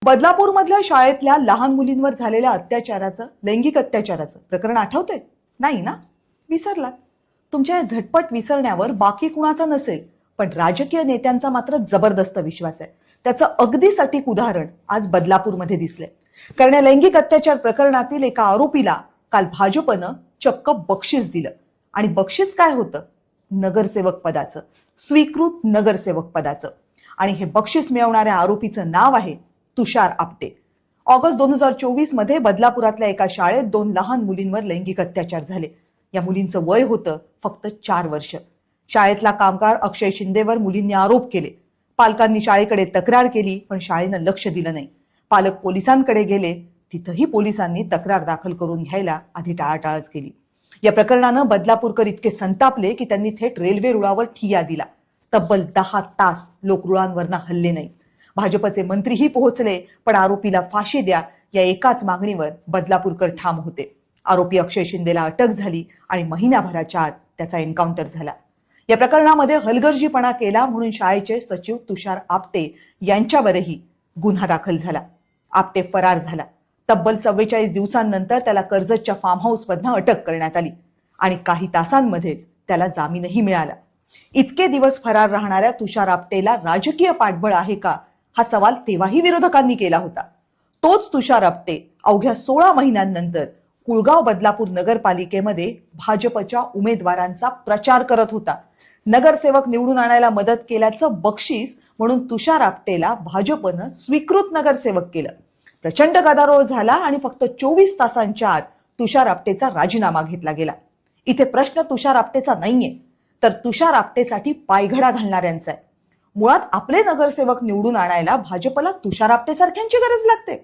बदलापूरमधल्या शाळेतल्या लहान मुलींवर झालेल्या लैंगिक अत्याचाराचं प्रकरण आठवतंय? नाही ना? विसरलात. तुमच्या या झटपट विसरण्यावर बाकी कुणाचा नसेल, पण राजकीय नेत्यांचा मात्र जबरदस्त विश्वास आहे. त्याचं अगदी सटीक उदाहरण आज बदलापूरमध्ये दिसलंय. कारण या लैंगिक अत्याचार प्रकरणातील एका आरोपीला काल भाजपनं चक्क बक्षीस दिलं. आणि बक्षीस काय होतं? नगरसेवक पदाचं, स्वीकृत नगरसेवक पदाचं. आणि हे बक्षीस मिळवणाऱ्या आरोपीचं नाव आहे तुषार आपटे. ऑगस्ट 2024 मध्ये बदलापुरातल्या एका शाळेत 2 लहान मुलींवर लैंगिक अत्याचार झाले. या मुलींचं वय होतं फक्त 4 वर्ष. शाळेतला कामगार अक्षय शिंदेवर मुलींनी आरोप केले. पालकांनी शाळेकडे तक्रार केली, पण शाळेनं लक्ष दिलं नाही. पालक पोलिसांकडे गेले, तिथंही पोलिसांनी तक्रार दाखल करून घ्यायला आधी टाळाटाळच केली. या प्रकरणानं बदलापूरकर इतके संतापले की त्यांनी थेट रेल्वे रुळावर ठिय्या दिला. तब्बल 10 तास लोक रुळांवरनं हल्ले नाहीत. भाजपचे मंत्रीही पोहोचले, पण आरोपीला फाशी द्या या एकाच मागणीवर बदलापूरकर ठाम होते. आरोपी अक्षय शिंदेला अटक झाली आणि महिन्याभराच्या आत त्याचा एन्काउंटर झाला. या प्रकरणामध्ये हलगर्जीपणा केला म्हणून शाळेचे सचिव तुषार आपटे यांच्यावरही गुन्हा दाखल झाला. आपटे फरार झाला. तब्बल 44 दिवसांनंतर त्याला कर्जतच्या फार्म हाऊसमधनं अटक करण्यात आली आणि काही तासांमध्येच त्याला जामीनही मिळाला. इतके दिवस फरार राहणाऱ्या तुषार आपटेला राजकीय पाठबळ आहे का, हा सवाल तेव्हाही विरोधकांनी केला होता. तोच तुषार आपटे अवघ्या 16 महिन्यांनंतर कुळगाव बदलापूर नगरपालिकेमध्ये भाजपच्या उमेदवारांचा प्रचार करत होता. नगरसेवक निवडून आणायला मदत केल्याचं बक्षीस म्हणून तुषार आपटेला भाजपनं स्वीकृत नगरसेवक केलं. प्रचंड गदारोळ झाला आणि फक्त 24 तासांच्या आत तुषार आपटेचा राजीनामा घेतला गेला. इथे प्रश्न तुषार आपटेचा नाहीये, तर तुषार आपटेसाठी पायघडा घालणाऱ्यांचा आहे. मुळात आपले नगरसेवक निवडून आणायला भाजपला तुषार आपटे सारख्यांची गरज लागते.